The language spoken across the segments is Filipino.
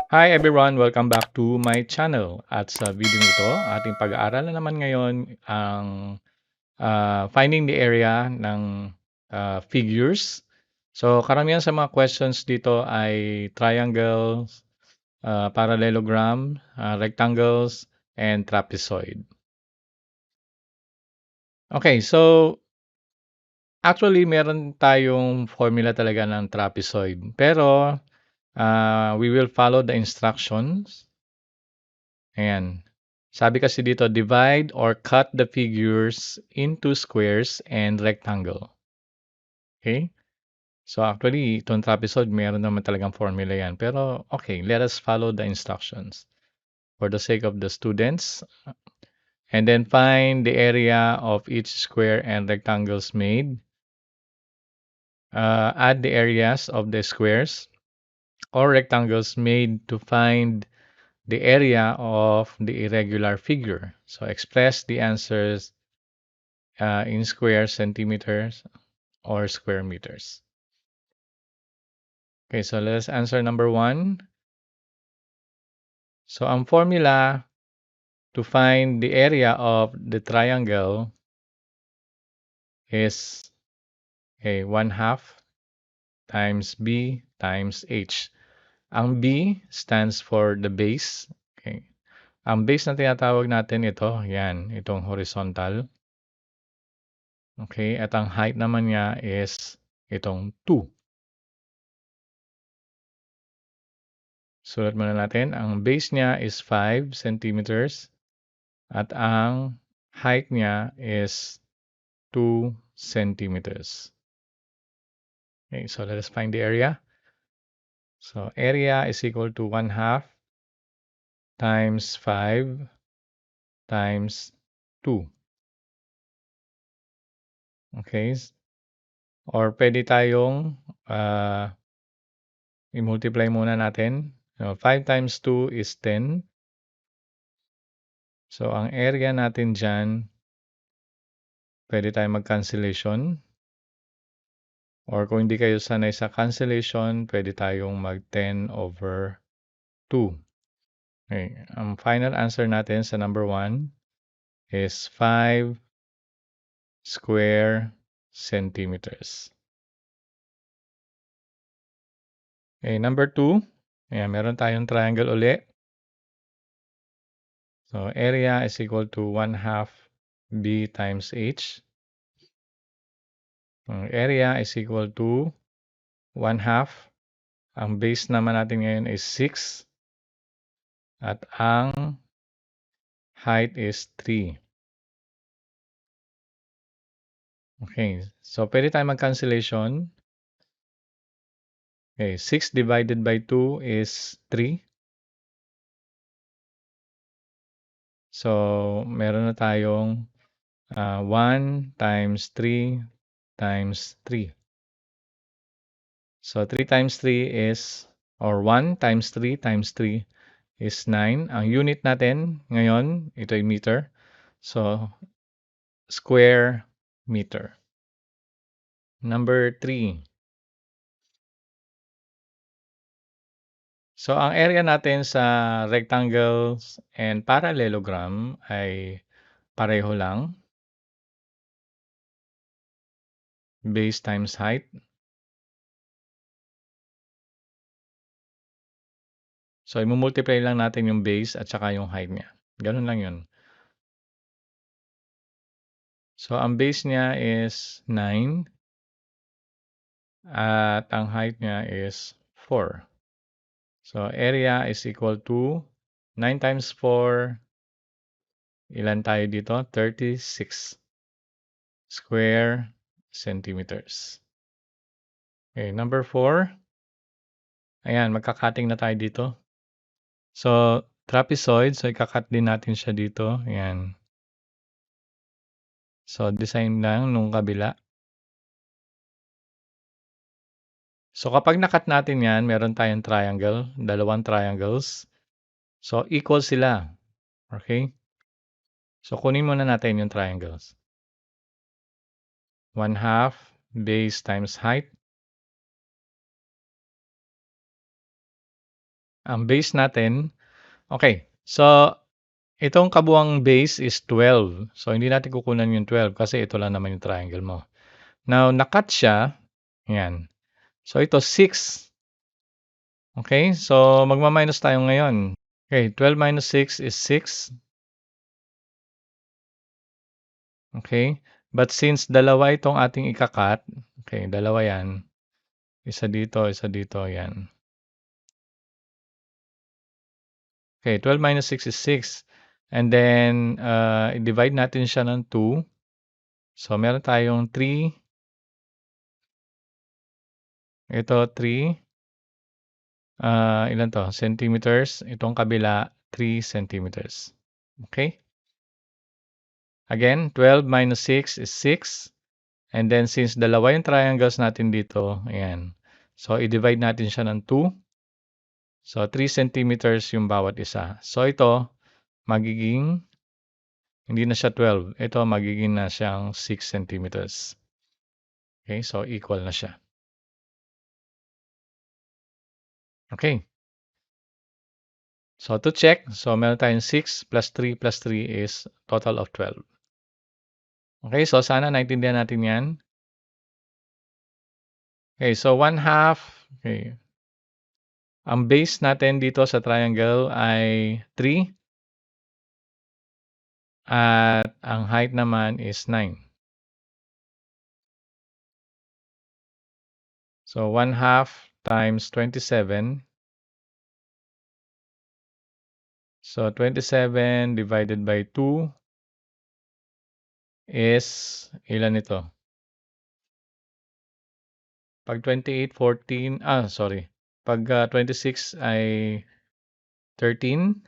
Hi everyone! Welcome back to my channel. At sa video ito, ating pag-aaralan naman ngayon ang finding the area ng figures. So karamihan sa mga questions dito ay triangles, parallelogram, rectangles, and trapezoid. Okay, so actually meron tayong formula talaga ng trapezoid. Pero we will follow the instructions. Ayan. Sabi kasi dito, divide or cut the figures into squares and rectangle. Okay? So actually, itong trapezoid, meron naman talagang formula yan. Pero okay, let us follow the instructions for the sake of the students. And then find the area of each square and rectangles made. Add the areas of the squares or rectangles made to find the area of the irregular figure. So express the answers in square centimeters or square meters. Okay, so let's answer number 1. So ang formula to find the area of the triangle is 1/2 times B times H. Ang B stands for the base. Okay. Ang base na tinatawag natin ito, yan, itong horizontal. Okay, at ang height naman niya is itong 2. Sulat muna natin, ang base niya is 5 centimeters at ang height niya is 2 centimeters. Okay, so let us find the area. So area is equal to 1/2 times 5 times 2. Okay, or pwede tayong i-multiply muna natin. So 5 times 2 is 10. So ang area natin dyan, pwede tayong mag-cancellation. Or kung hindi kayo sanay sa cancellation, pwede tayong mag-10 over 2. Okay. Ang final answer natin sa number 1 is 5 square centimeters. Okay, number 2. Ayan, meron tayong triangle uli. So, area is equal to 1/2 B times H. Area is equal to 1/2. Ang base naman natin ngayon is 6. At ang height is 3. Okay, so pwede tayo mag-cancellation. Okay, 6 divided by 2 is 3. So, meron na tayong 1 times 3 times 3. So, 3 times 3 is, or 1 times 3 times 3 is 9. Ang unit natin ngayon, ito ay meter. So, square meter. Number 3. So, ang area natin sa rectangles and parallelogram ay pareho lang. Base times height. So, i-multiply lang natin yung base at saka yung height niya. Ganun lang yun. So, ang base niya is 9 at ang height niya is 4. So, area is equal to 9 times 4. Ilan tayo dito? 36 square centimeters. Okay, number 4. Ayan, magka-cutting na tayo dito. So, trapezoid. So, ika-cut din natin siya dito. Ayan. So, design lang nung kabila. So, kapag nakat natin yan, meron tayong triangle, dalawang triangles. So, equal sila. Okay? So, kunin muna natin yung triangles. 1/2 base times height. Ang base natin, okay. So, itong kabuuang base is 12. So, hindi natin kukunan yung 12 kasi ito lang naman yung triangle mo. Now, na-cut siya. Yan. So, ito 6. Okay? So, magma-minus tayo ngayon. Okay, 12 minus 6 is 6. Okay? But since dalawa itong ating ika-cut, okay, dalawa yan. Isa dito, yan. Okay, 12 minus 6 is 6. And then, i-divide natin siya ng 2. So, meron tayong 3. Ito, 3. Ilan to? Centimeters. Itong kabila, 3 centimeters. Okay? Again, 12 minus 6 is 6. And then, since dalawa yung triangles natin dito, ayan. So, i-divide natin siya ng 2. So, 3 centimeters yung bawat isa. So, ito, magiging, hindi na siya 12. Ito, magiging na siyang 6 centimeters. Okay? So, equal na siya. Okay. So, to check, so meron tayong 6 plus 3 plus 3 is total of 12. Okay, so sana naintindihan natin yan. Okay, so 1/2. Okay. Ang base natin dito sa triangle ay 3 at ang height naman is 9. So 1/2 times 27. So 27 divided by 2 is ilan ito? Pag 28, 14, sorry. Pag 26 ay 13.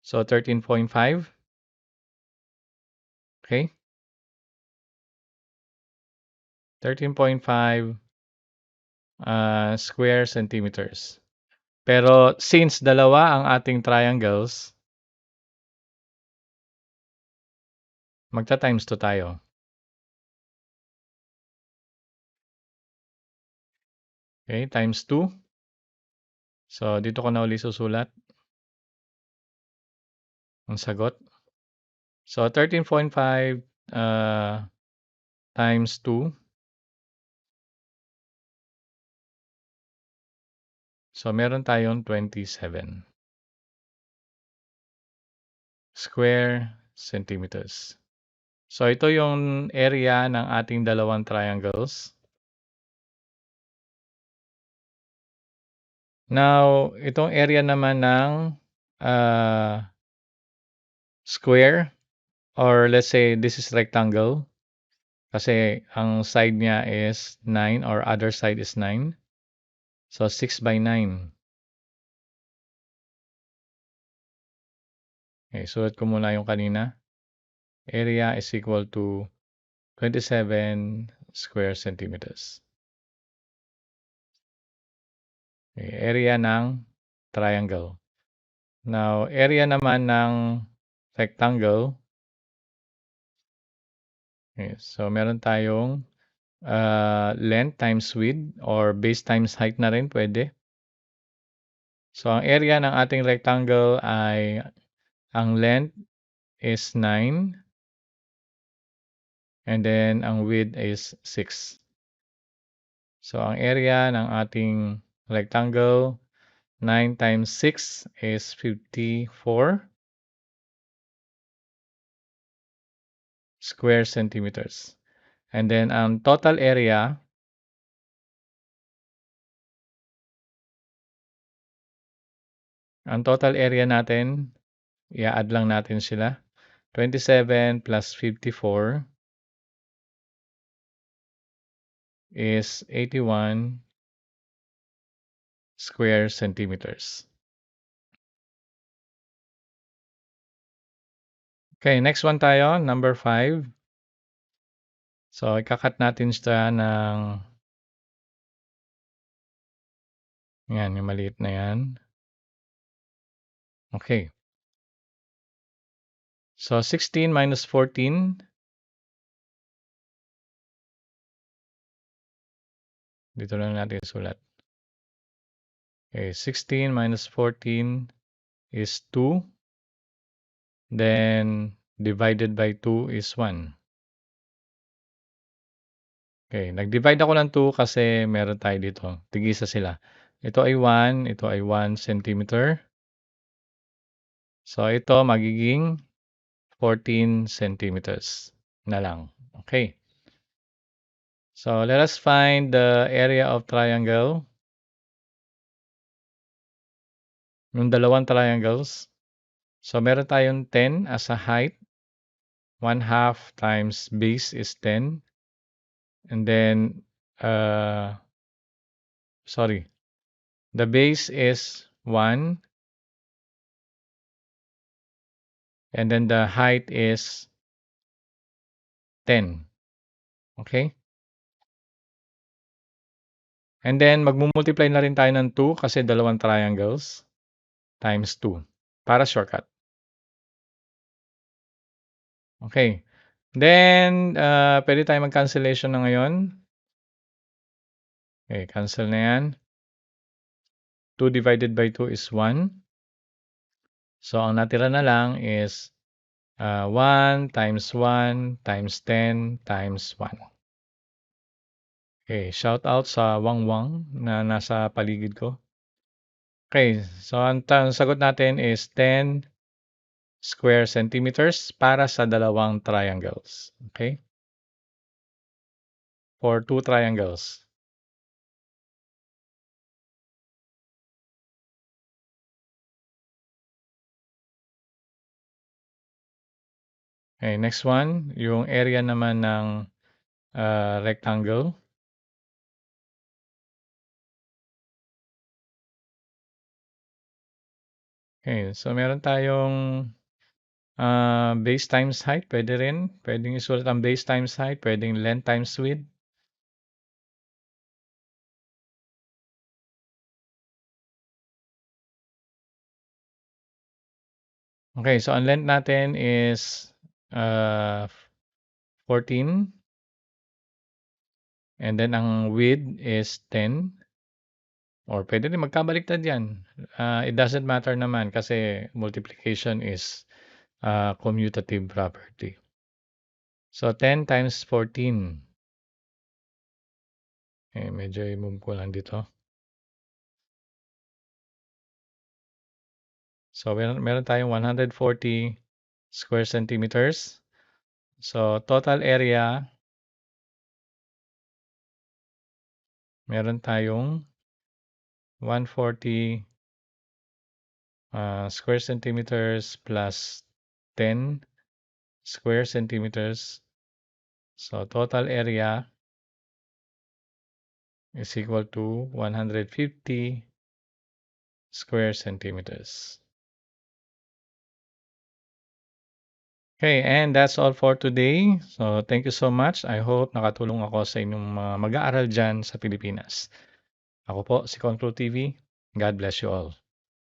So 13.5. Okay? 13.5 square centimeters. Pero since dalawa ang ating triangles, magta-times 2 tayo. Okay, times 2. So, dito ko na uli susulat ang sagot. So, 13.5 times 2. So, meron tayong 27 square centimeters. So, ito yung area ng ating dalawang triangles. Now, itong area naman ng square, or let's say this is rectangle. Kasi ang side niya is 9 or other side is 9. So, 6 by 9. Okay, sulat ko muna yung kanina. Area is equal to 27 square centimeters. Okay, area ng triangle. Now, area naman ng rectangle. Okay, so, meron tayong length times width or base times height na rin pwede. So, ang area ng ating rectangle ay ang length is 9 and then ang width is 6. So, ang area ng ating rectangle, 9 times 6 is 54 square centimeters. And then, ang total area natin, i-add lang natin sila. 27 plus 54 is 81 square centimeters. Okay, next one tayo, number 5. So, ikakat natin siya ng yan, yung maliit na yan. Okay. So, 16 minus 14. Dito lang natin sulat. Okay, 16 minus 14 is 2. Then divided by 2 is 1. Okay, nag-divide ako ng 2 kasi meron tayo dito. Tig-isa sila. Ito ay 1, ito ay 1 centimeter. So ito magiging 14 centimeters na lang. Okay. So let us find the area of triangle. Yung dalawang triangles. So meron tayong 10 as a height. 1/2 times base is 10. And then, sorry, the base is 1. And then the height is 10. Okay? And then magmumultiply na rin tayo ng 2 kasi dalawang triangles times 2 para shortcut. Okay. Then, pwede tayo mag-cancellation na ngayon. Okay, cancel na yan. 2 divided by 2 is 1. So, ang natira na lang is 1 times 1 times 10 times 1. Okay, shout out sa wangwang na nasa paligid ko. Okay, so ang sagot natin is 10 square centimeters para sa dalawang triangles. Okay? For 2 triangles. Okay, next one, yung area naman ng rectangle. Okay, so meron tayong base times height, pwede rin. Pwedeng isulat ang base times height, pwedeng length times width. Okay, so ang length natin is 14. And then ang width is 10. Or pwede rin magkabaliktad yan. It doesn't matter naman kasi multiplication is commutative property. So 10 times 14. Eh, medyo i-move ko lang dito. So meron tayong 140 square centimeters. So total area, meron tayong 140 square centimeters plus 10 square centimeters. So total area is equal to 150 square centimeters. Okay, and that's all for today. So thank you so much. I hope nakatulong ako sa inyong mga mag-aaral dyan sa Pilipinas. Ako po si Konkru TV. God bless you all.